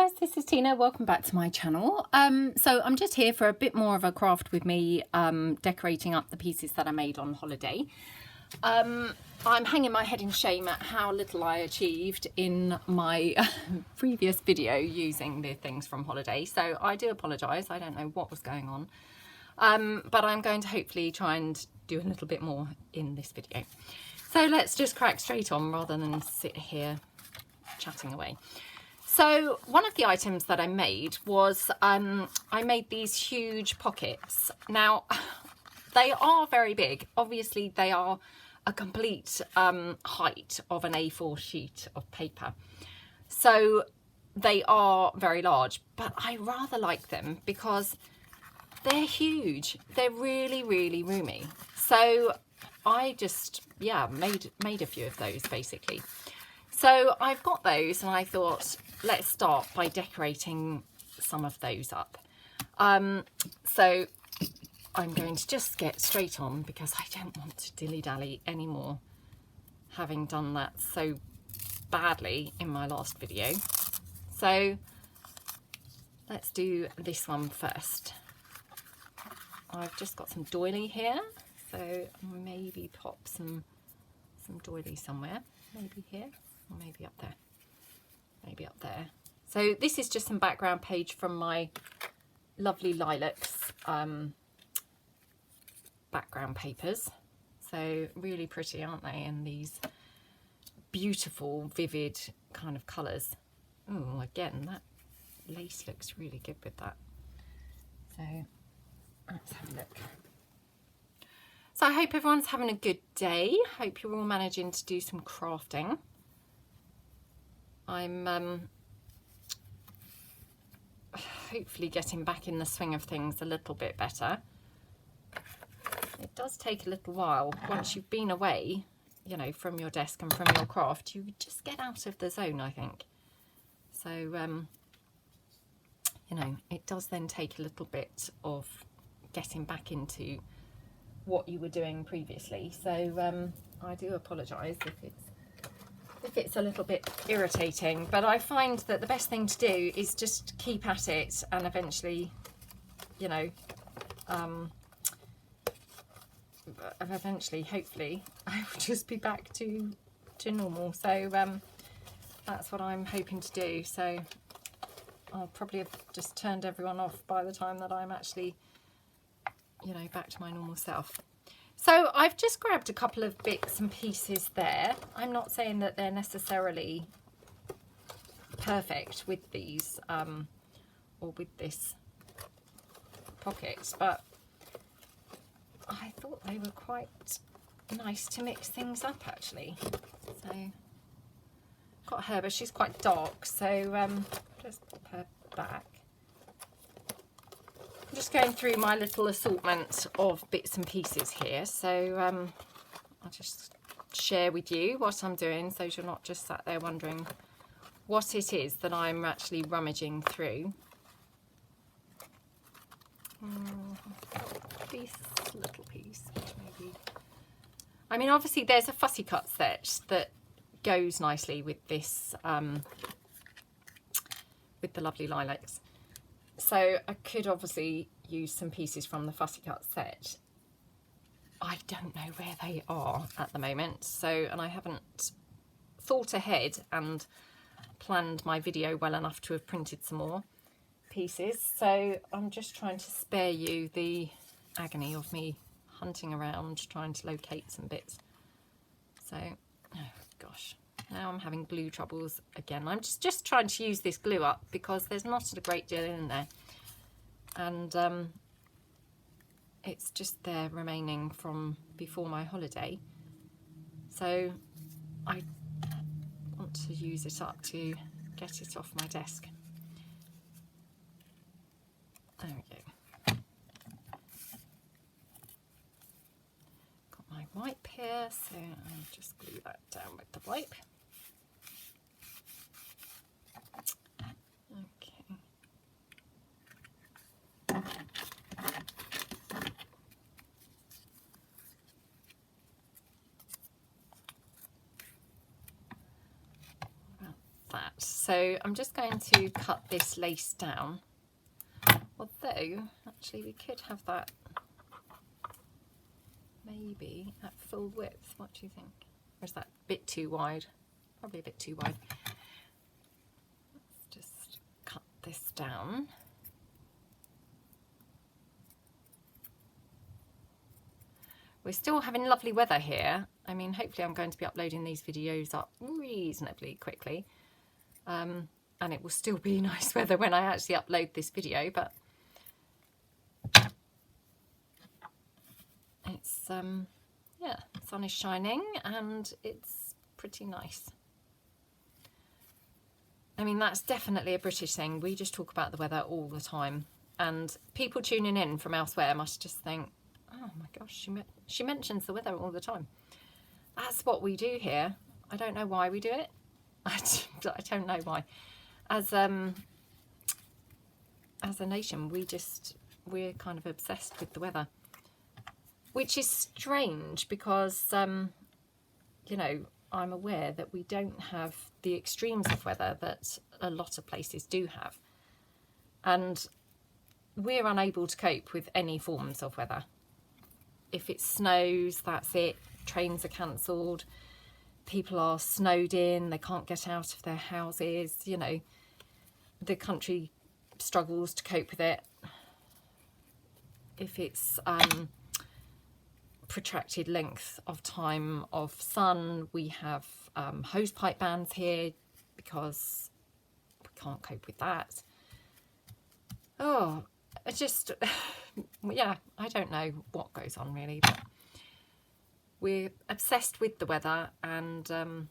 guys, this is Tina. Welcome back to my channel. So I'm just here for a bit more of a craft with me, decorating up the pieces that I made on holiday. I'm hanging my head in shame at how little I achieved in my previous video using the things from holiday. So I do apologise. I don't know what was going on. But I'm going to hopefully try and do a little bit more in this video. So let's just crack straight on rather than sit here chatting away. So one of the items that I made was I made these huge pockets. Now they are very big. Obviously they are a complete height of an A4 sheet of paper. So they are very large, but I rather like them because they're huge. They're really, really roomy. So I just, yeah, made a few of those basically. So I've got those and I thought, let's start by decorating some of those up. So I'm going to just get straight on because I don't want to dilly-dally anymore, having done that so badly in my last video. So let's do this one first. I've just got some doily here, so maybe pop some doily somewhere, maybe here. Or maybe up there, maybe up there. So this is just some background page from my lovely lilacs background papers. So really pretty, aren't they? And these beautiful, vivid kind of colours. Oh, again, that lace looks really good with that. So let's have a look. So I hope everyone's having a good day. Hope you're all managing to do some crafting. I'm hopefully getting back in the swing of things a little bit better. It does take a little while. Once you've been away, you know, from your desk and from your craft, you just get out of the zone, I think. So, you know, it does then take a little bit of getting back into what you were doing previously. So I do apologise if it's a little bit irritating, but I find that the best thing to do is just keep at it, and eventually, you know, eventually, hopefully, I will just be back to normal. So that's what I'm hoping to do. So I'll probably have just turned everyone off by the time that I'm actually, you know, back to my normal self. So I've just grabbed a couple of bits and pieces there. I'm not saying that they're necessarily perfect with these or with this pocket, but I thought they were quite nice to mix things up actually. So got her, but she's quite dark, so just pop her back. I'm just going through my little assortment of bits and pieces here, so I'll just share with you what I'm doing so you're not just sat there wondering what it is that I'm actually rummaging through. This little piece, which maybe, I mean, obviously there's a fussy cut set that goes nicely with this, with the lovely lilacs. So I could obviously use some pieces from the fussy cut set. I don't know where they are at the moment, so, and I haven't thought ahead and planned my video well enough to have printed some more pieces, so I'm just trying to spare you the agony of me hunting around trying to locate some bits. So, oh gosh, now I'm having glue troubles again. I'm just trying to use this glue up because there's not a great deal in there, and it's just there remaining from before my holiday, so I want to use it up to get it off my desk. There we go. Got my wipe here, so I'll just glue that down with the wipe. That. that. So I'm just going to cut this lace down. Although, actually we could have that maybe at full width. What do you think? Or is that a bit too wide? Probably a bit too wide. Let's just cut this down. We're still having lovely weather here. I mean, hopefully I'm going to be uploading these videos up reasonably quickly. And it will still be nice weather when I actually upload this video, but it's, yeah, the sun is shining and it's pretty nice. I mean, that's definitely a British thing. We just talk about the weather all the time. And people tuning in from elsewhere must just think, oh my gosh, she mentions the weather all the time. That's what we do here. I don't know why we do it. I don't know why. As a nation, we're kind of obsessed with the weather, which is strange because, you know, I'm aware that we don't have the extremes of weather that a lot of places do have. And we're unable to cope with any forms of weather. If it snows, that's it. Trains are cancelled. People are snowed in. They can't get out of their houses. You know, the country struggles to cope with it. If it's protracted length of time of sun, we have hosepipe bans here because we can't cope with that. Oh, it's just, yeah, I don't know what goes on really, but we're obsessed with the weather and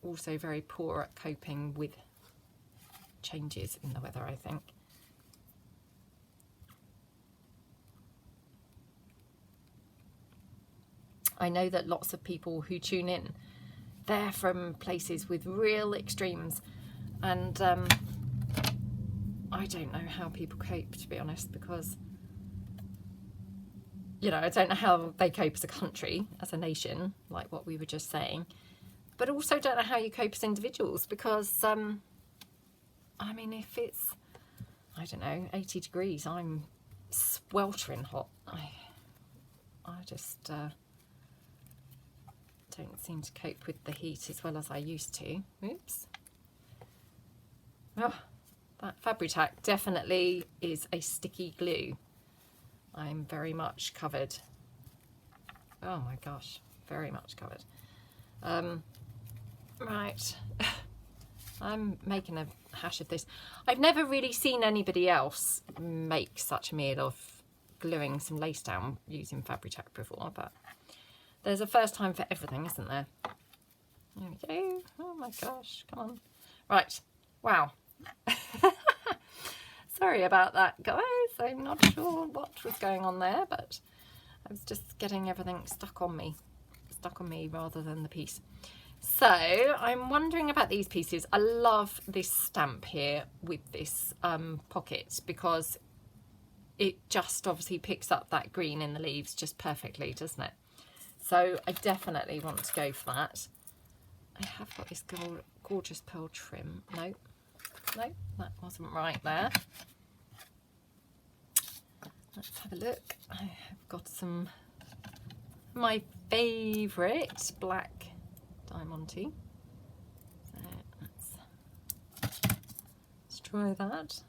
also very poor at coping with changes in the weather, I think. I know that lots of people who tune in, they're from places with real extremes, and I don't know how people cope, to be honest, because, you know, I don't know how they cope as a country, as a nation, like what we were just saying, but also don't know how you cope as individuals, because, I mean, if it's, I don't know, 80 degrees, I'm sweltering hot. I just don't seem to cope with the heat as well as I used to. Oops. Oh, that Fabri-Tac definitely is a sticky glue. I'm very much covered. Oh my gosh, very much covered. Right, I'm making a hash of this. I've never really seen anybody else make such a meal of gluing some lace down using Fabri-Tac before, but there's a first time for everything, isn't there? There we go. Oh my gosh, come on. Right, wow. Sorry about that, guys. I'm not sure what was going on there, but I was just getting everything stuck on me rather than the piece. So I'm wondering about these pieces. I love this stamp here with this pocket because it just obviously picks up that green in the leaves just perfectly, doesn't it? So I definitely want to go for that. I have got this gorgeous pearl trim. No, that wasn't right there. Let's have a look. I have got some my favourite black Diamante. So let's try that.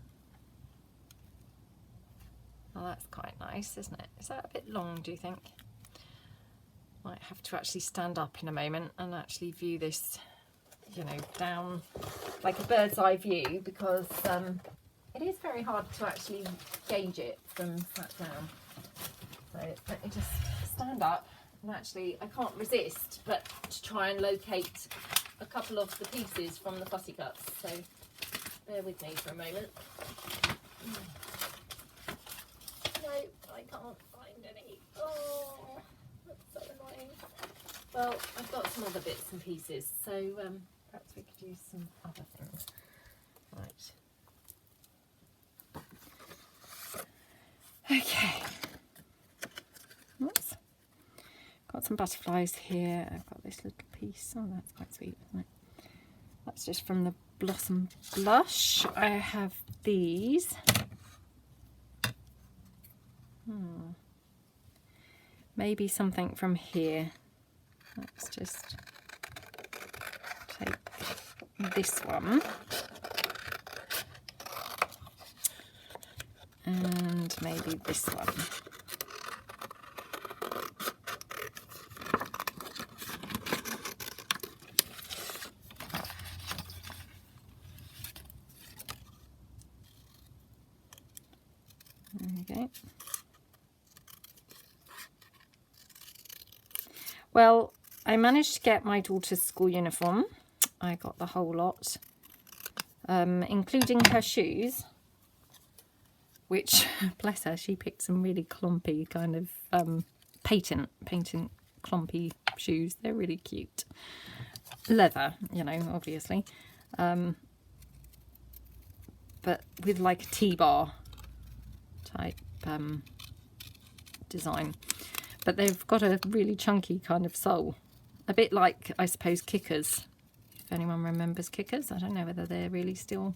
Oh, that's quite nice, isn't it? Is that a bit long, do you think? Might have to actually stand up in a moment and actually view this, you know, down like a bird's eye view, because it is very hard to actually gauge it from sat down. So let me just stand up, and actually I can't resist but to try and locate a couple of the pieces from the fussy cuts. So bear with me for a moment. No, I can't find any. Oh, that's so annoying. Well, I've got some other bits and pieces, so perhaps we could use some other things. Right. Okay. Oops. Got some butterflies here. I've got this little piece. Oh, that's quite sweet, isn't it? that's just from the Blossom Blush. I have these. Maybe something from here. Let's just take this one. And maybe this one. There we go. Well, I managed to get my daughter's school uniform. I got the whole lot, including her shoes, which, bless her, she picked some really clumpy kind of patent clumpy shoes. They're really cute. Leather, you know, obviously. But with like a T-bar type design. But they've got a really chunky kind of sole. A bit like, I suppose, Kickers. If anyone remembers Kickers. I don't know whether they're really still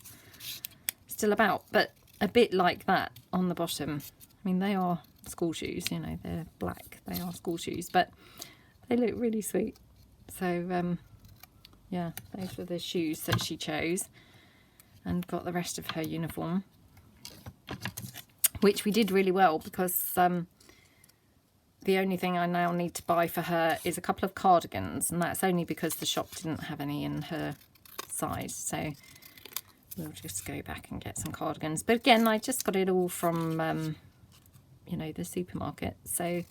about. But a bit like that on the bottom. I mean, they are school shoes, you know. They're black. They are school shoes. But they look really sweet. So, yeah, those were the shoes that she chose. And got the rest of her uniform. Which we did really well because... the only thing I now need to buy for her is a couple of cardigans, and that's only because the shop didn't have any in her size. So we'll just go back and get some cardigans. But again, I just got it all from, you know, the supermarket. So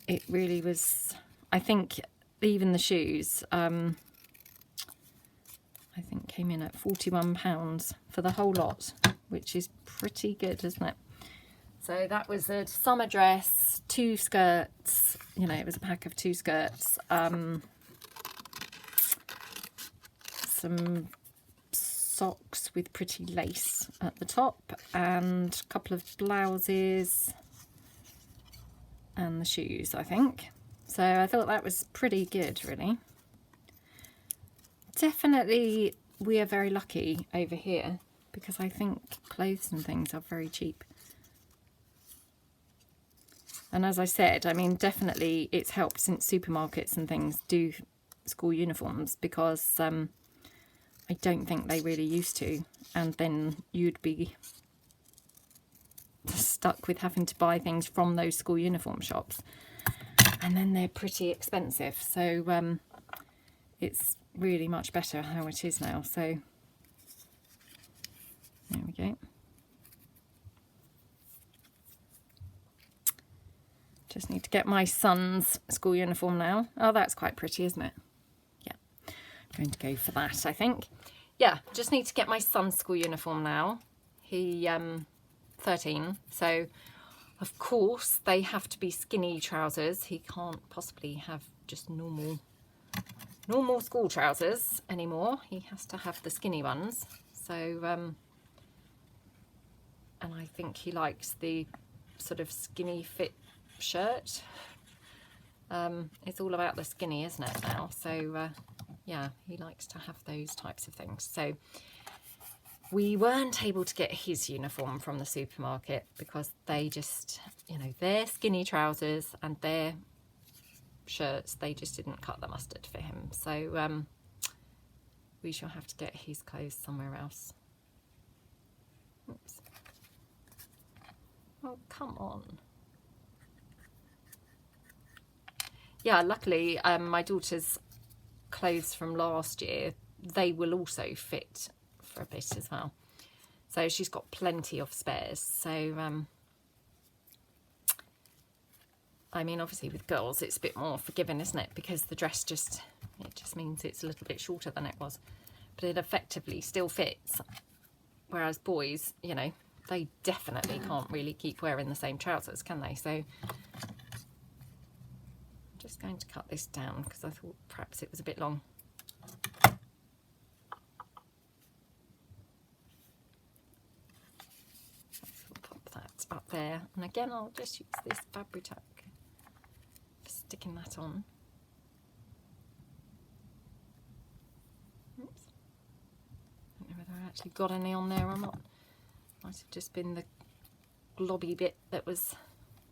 it really was, I think, even the shoes, I think came in at £41 for the whole lot, which is pretty good, isn't it? So that was a summer dress, 2 skirts, you know, it was a pack of 2 skirts, some socks with pretty lace at the top, and a couple of blouses, and the shoes, I think. So I thought that was pretty good, really. Definitely we are very lucky over here, because I think clothes and things are very cheap. And as I said, I mean, definitely it's helped since supermarkets and things do school uniforms, because I don't think they really used to. And then you'd be stuck with having to buy things from those school uniform shops. And then they're pretty expensive. So it's really much better how it is now. So there we go. Just need to get my son's school uniform now. Oh, that's quite pretty, isn't it? Yeah, I'm going to go for that, I think. Yeah, just need to get my son's school uniform now. He 13, so of course they have to be skinny trousers. He can't possibly have just normal school trousers anymore. He has to have the skinny ones. So and I think he likes the sort of skinny fit shirt. It's all about the skinny, isn't it, now? So yeah, he likes to have those types of things. So we weren't able to get his uniform from the supermarket because they just, you know, their skinny trousers and their shirts, they just didn't cut the mustard for him. So we shall have to get his clothes somewhere else. Oops. Oh, come on. Yeah, luckily my daughter's clothes from last year, they will also fit for a bit as well. So she's got plenty of spares. So, I mean, obviously with girls it's a bit more forgiving, isn't it? Because the dress just means it's a little bit shorter than it was. But it effectively still fits. Whereas boys, you know, they definitely can't really keep wearing the same trousers, can they? So just going to cut this down because I thought perhaps it was a bit long. We'll pop that up there, and again I'll just use this Fabri-Tac for sticking that on. actually got any on there or not. Might have just been the globby bit that was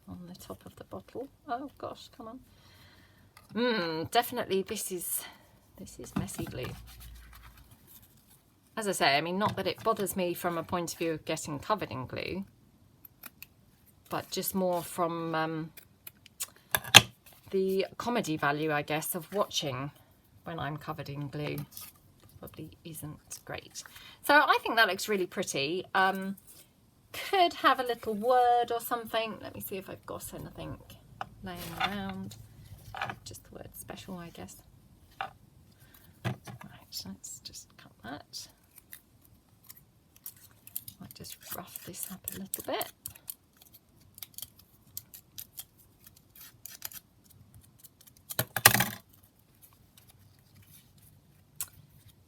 on the top of the bottle. Oh gosh, come on. Definitely this is messy glue. As I say, I mean, not that it bothers me from a point of view of getting covered in glue, but just more from the comedy value, I guess, of watching when I'm covered in glue. Probably isn't great. So I think that looks really pretty. Could have a little word or something. Let me see if I've got anything laying around. Just the word special, I guess. Right, let's just cut that. Might just rough this up a little bit.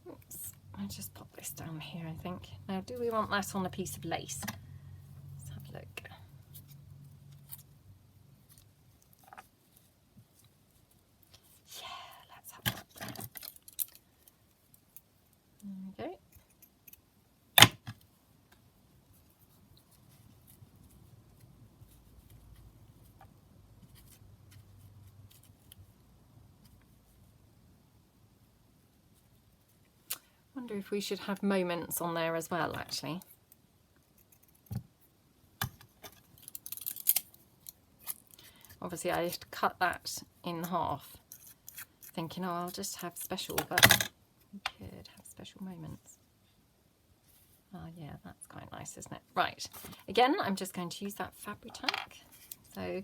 Oops, I'll just pop this down here, I think. Now, do we want that on a piece of lace? Let's have a look. Yeah, let's have that there. There we go. Wonder if we should have moments on there as well, actually. Obviously I had to cut that in half, thinking, oh, I'll just have special, but we could have special moments. Oh yeah, that's quite nice, isn't it? Right, again, I'm just going to use that fabric tack. So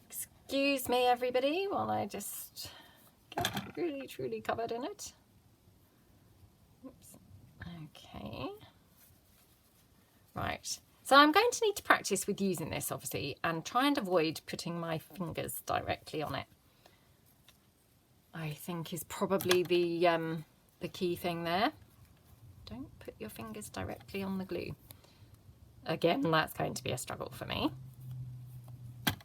excuse me everybody while I just get really truly covered in it. Oops. Okay. Right. So I'm going to need to practice with using this, obviously, and try and avoid putting my fingers directly on it. I think is probably the key thing there. Don't put your fingers directly on the glue. Again, that's going to be a struggle for me. There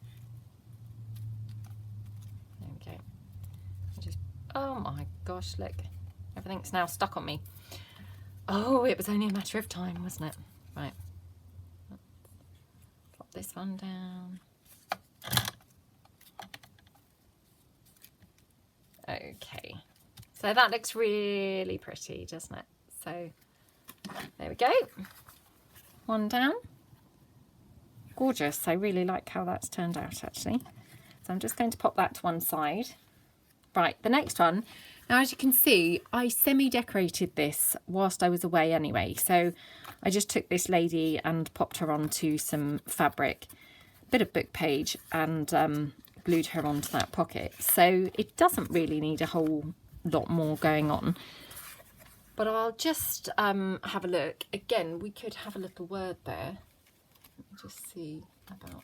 we go. Just, oh my gosh, look. Everything's now stuck on me. Oh, it was only a matter of time, wasn't it? Right. Pop this one down. Okay. So that looks really pretty, doesn't it? So there we go. One down. Gorgeous. I really like how that's turned out, actually. So I'm just going to pop that to one side. Right, the next one. Now, as you can see, I semi-decorated this whilst I was away anyway. So I just took this lady and popped her onto some fabric, a bit of book page, and glued her onto that pocket. So it doesn't really need a whole lot more going on. But I'll just have a look. Again, we could have a little word there. Let me just see about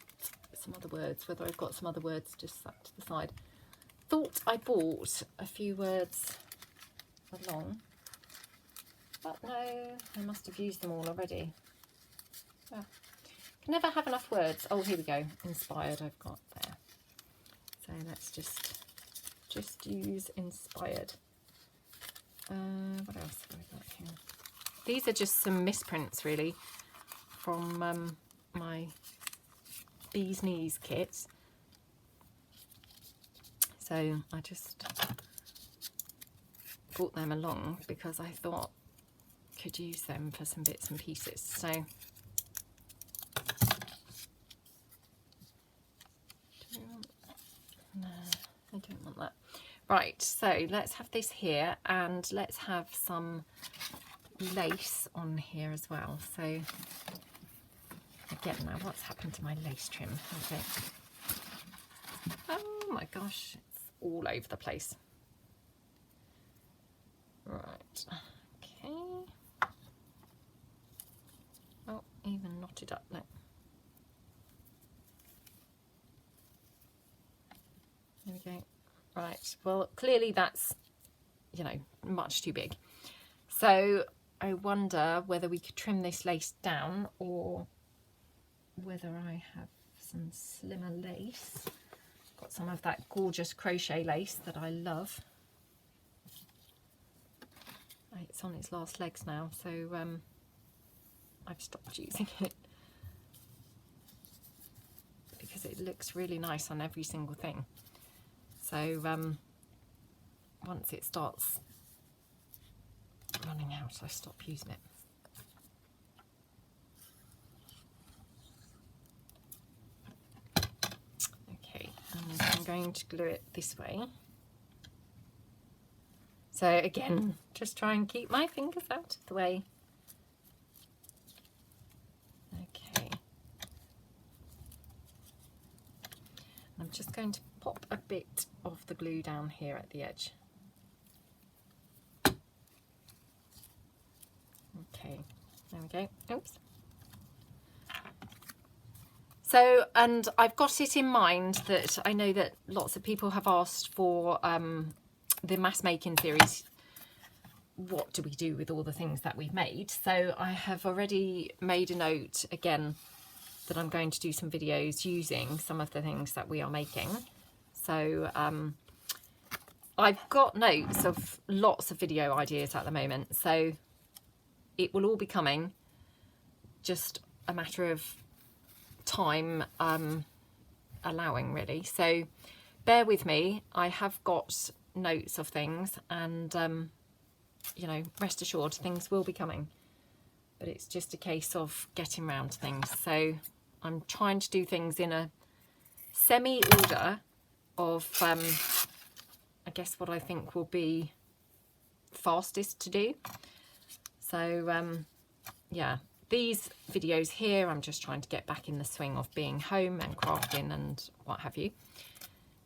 some other words, whether I've got some other words just set to the side. Thought I bought a few words along, but no, I must have used them all already. Yeah. Can never have enough words. Oh, here we go. Inspired I've got there. So let's just use inspired. What else have I got here? These are just some misprints really from my Bee's Knees kit. So I just brought them along because I thought I could use them for some bits and pieces. So no, I don't want that. Right, so let's have this here and let's have some lace on here as well. So again, now what's happened to my lace trim? Okay. Oh my gosh, it's all over the place. Right, okay. Oh, even knotted up now. There we go. Right, well, clearly that's, you know, much too big. So I wonder whether we could trim this lace down or whether I have some slimmer lace. Got some of that gorgeous crochet lace that I love. It's on its last legs now, so I've stopped using it because it looks really nice on every single thing. So once it starts running out, I stop using it. Okay, and I'm going to glue it this way. So again, just try and keep my fingers out of the way. Okay. I'm just going to pop a bit of the glue down here at the edge. Okay, there we go. Oops. So, and I've got it in mind that I know that lots of people have asked for the mass making series. What do we do with all the things that we've made? So I have already made a note again that I'm going to do some videos using some of the things that we are making. So I've got notes of lots of video ideas at the moment, so it will all be coming, just a matter of time allowing, really. So bear with me, I have got notes of things, and you know, rest assured things will be coming, but it's just a case of getting around to things. So I'm trying to do things in a semi order of I guess what I think will be fastest to do. So yeah, these videos here, I'm just trying to get back in the swing of being home and crafting and what have you.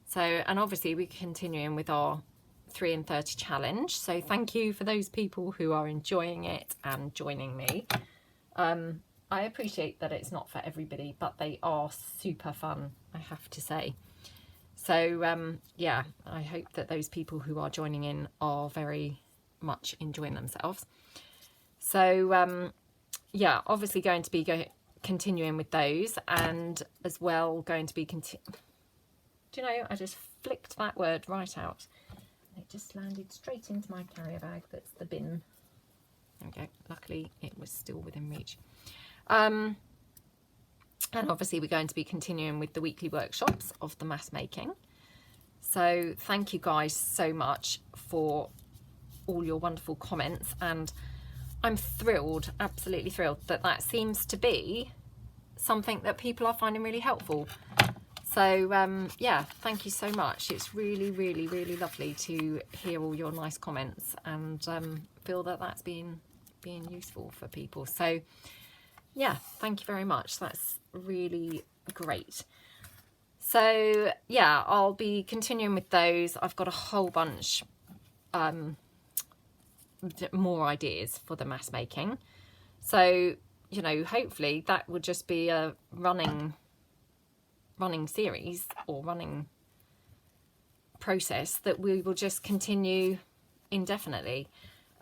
So, and obviously we're continuing with our 3 in 30 challenge. So thank you for those people who are enjoying it and joining me. I appreciate that it's not for everybody, but they are super fun, I have to say. So yeah, I hope that those people who are joining in are very much enjoying themselves. So yeah, obviously going to be continuing with those, and as well going to be do you know, I just flicked that word right out. It just landed straight into my carrier bag. That's the bin. There we go. Luckily it was still within reach. And obviously we're going to be continuing with the weekly workshops of the mass making. So thank you guys so much for all your wonderful comments, and I'm thrilled, absolutely thrilled, that that seems to be something that people are finding really helpful. So yeah, thank you so much. It's really, really, really lovely to hear all your nice comments and feel that that's being useful for people. So yeah, thank you very much. That's really great. So yeah, I'll be continuing with those. I've got a whole bunch more ideas for the mass making. So, you know, hopefully that would just be a running series or running process that we will just continue indefinitely.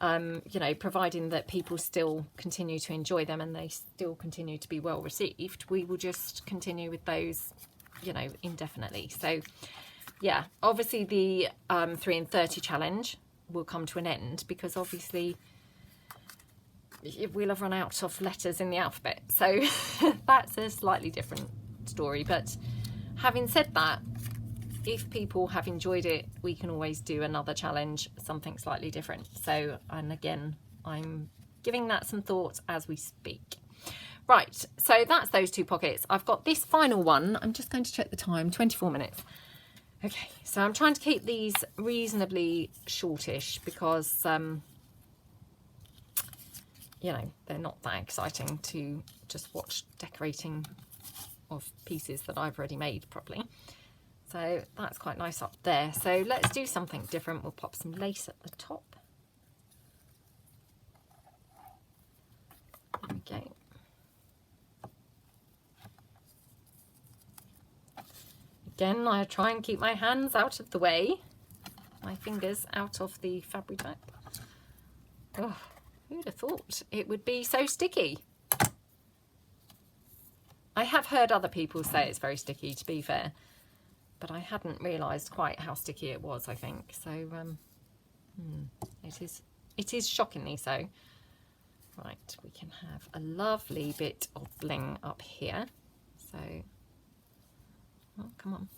You know, providing that people still continue to enjoy them and they still continue to be well received, we will just continue with those, you know, indefinitely. So yeah, obviously the 3 in 30 challenge will come to an end, because obviously we'll have run out of letters in the alphabet, so that's a slightly different story. But having said that, if people have enjoyed it, we can always do another challenge, something slightly different. So, and again, I'm giving that some thought as we speak. Right, so that's those 2 pockets. I've got this final one. I'm just going to check the time, 24 minutes. Okay, so I'm trying to keep these reasonably shortish because, you know, they're not that exciting to just watch decorating of pieces that I've already made properly. So that's quite nice up there. So let's do something different. We'll pop some lace at the top. There we go. Again, I try and keep my hands out of the way, my fingers out of the fabric back. Oh, who'd have thought it would be so sticky? I have heard other people say it's very sticky, to be fair, but I hadn't realised quite how sticky it was, I think. So it is shockingly so. Right, we can have a lovely bit of bling up here. So, oh, come on.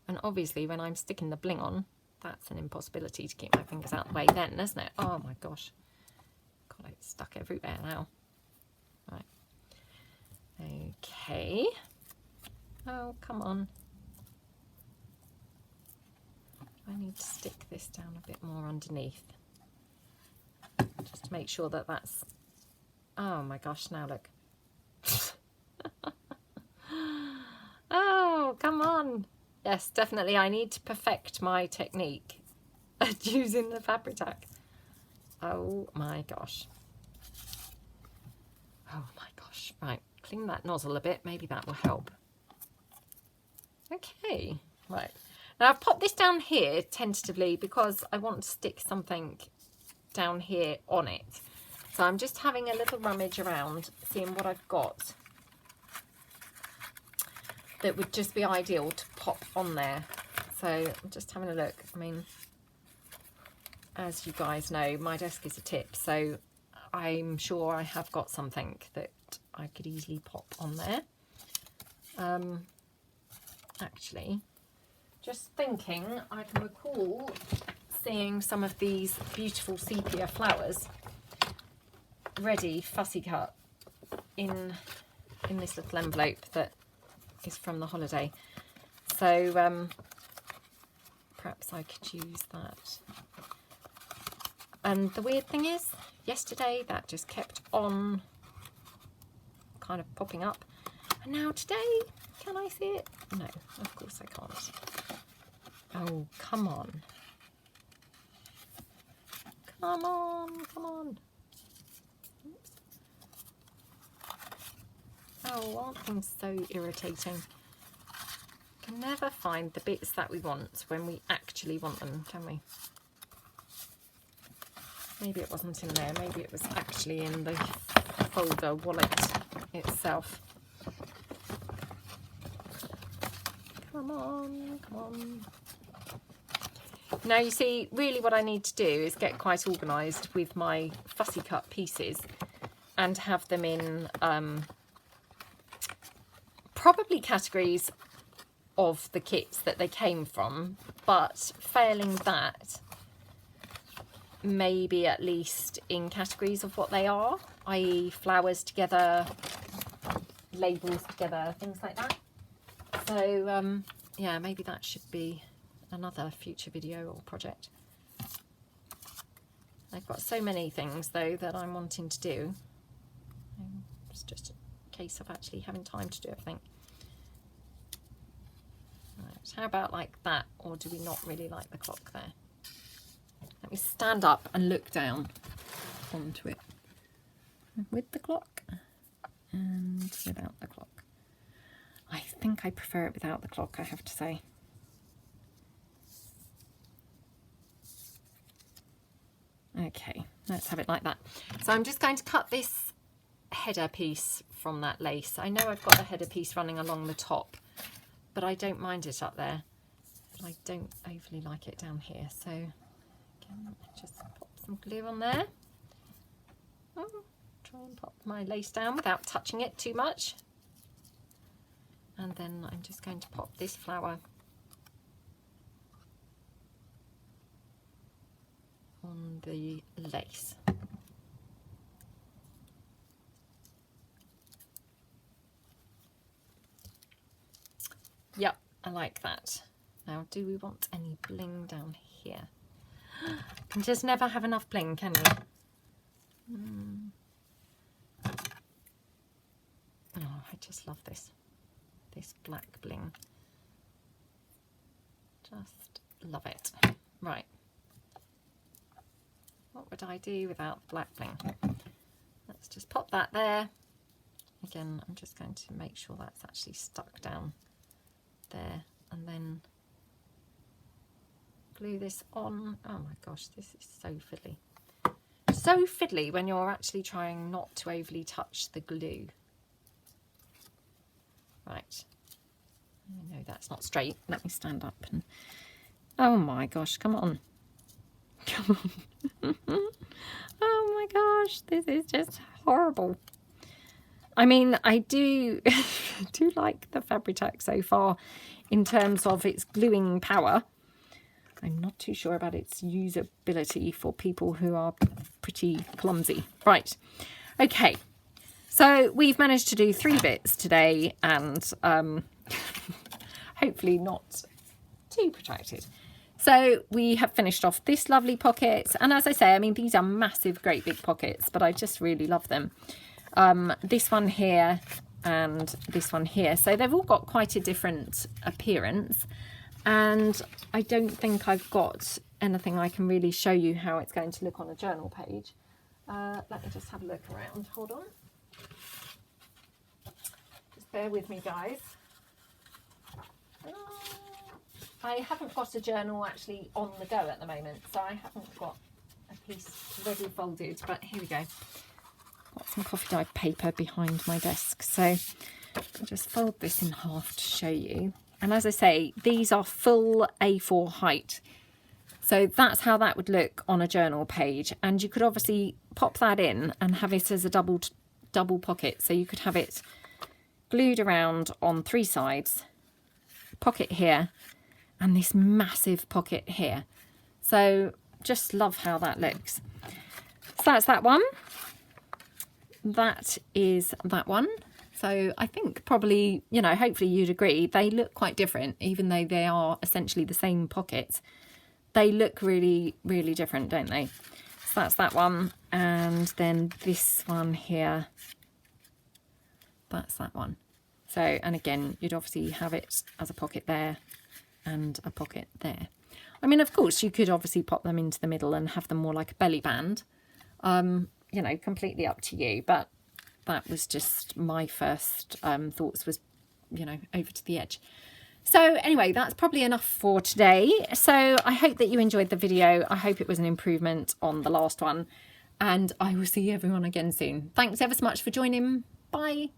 And obviously when I'm sticking the bling on, that's an impossibility to keep my fingers out of the way then, isn't it? Oh my gosh. God, it's stuck everywhere now. Right. Okay. Oh, come on. I need to stick this down a bit more underneath. Just to make sure that that's... Oh my gosh, now look. Oh, come on. Yes, definitely I need to perfect my technique at using the Fabri-Tac. Oh my gosh. Oh my gosh. Right, clean that nozzle a bit. Maybe that will help. Okay, right. Now I've popped this down here tentatively because I want to stick something down here on it. So I'm just having a little rummage around, seeing what I've got that would just be ideal to pop on there. So I'm just having a look. I mean, as you guys know, my desk is a tip, so I'm sure I have got something that I could easily pop on there. Actually, just thinking, I can recall seeing some of these beautiful sepia flowers ready fussy cut in this little envelope that is from the holiday. So perhaps I could use that. And the weird thing is, yesterday that just kept on kind of popping up, and now today, can I see it? No, of course I can't. Oh, come on. Come on, come on. Oops. Oh, aren't things so irritating? Can never find the bits that we want when we actually want them, can we? Maybe it wasn't in there. Maybe it was actually in the folder wallet itself. Come on, come on. Now you see, really what I need to do is get quite organised with my fussy cut pieces and have them in probably categories of the kits that they came from, but failing that, maybe at least in categories of what they are, i.e. flowers together, labels together, things like that. So yeah, maybe that should be another future video or project. I've got so many things though that I'm wanting to do. It's just a case of actually having time to do everything. Right, how about like that, or do we not really like the clock there? Let me stand up and look down onto it with the clock and without the clock. I think I prefer it without the clock, I have to say. Okay, let's have it like that. So I'm just going to cut this header piece from that lace. I know I've got a header piece running along the top, but I don't mind it up there. I don't overly like it down here. So again, just pop some glue on there. Oh, try and pop my lace down without touching it too much. And then I'm just going to pop this flower on the lace. Yep, I like that. Now, do we want any bling down here? You can just never have enough bling, can you? Oh, I just love this black bling. Just love it. Right. What would I do without black bling? Let's just pop that there. Again, I'm just going to make sure that's actually stuck down there, and then glue this on. Oh my gosh, this is so fiddly. So fiddly when you're actually trying not to overly touch the glue. Right. I know that's not straight. Let me stand up and... Oh my gosh, come on. Come on. Oh my gosh, this is just horrible. I mean, I do do like the Fabri-Tac so far in terms of its gluing power. I'm not too sure about its usability for people who are pretty clumsy. Right, okay. So we've managed to do 3 bits today, and hopefully not too protracted. So we have finished off this lovely pocket, and as I say, I mean, these are massive, great big pockets, but I just really love them. This one here and this one here, so they've all got quite a different appearance, and I don't think I've got anything I can really show you how it's going to look on a journal page. Let me just have a look around. Hold on. Just bear with me, guys. I haven't got a journal actually on the go at the moment, so I haven't got a piece ready folded, but here we go. Got some coffee dyed paper behind my desk, so I'll just fold this in half to show you. And as I say, these are full A4 height, so that's how that would look on a journal page. And you could obviously pop that in and have it as a double pocket, so you could have it glued around on 3 sides, pocket here, and this massive pocket here. So just love how that looks. So that's that one. That is that one. So I think probably, you know, hopefully you'd agree, they look quite different, even though they are essentially the same pocket. They look really, really different, don't they? So that's that one. And then this one here, that's that one. So, and again, you'd obviously have it as a pocket there and a pocket there. I mean, of course, you could obviously pop them into the middle and have them more like a belly band. You know, completely up to you. But that was just my first thoughts was, you know, over to the edge. So anyway, that's probably enough for today. So I hope that you enjoyed the video. I hope it was an improvement on the last one. And I will see everyone again soon. Thanks ever so much for joining. Bye.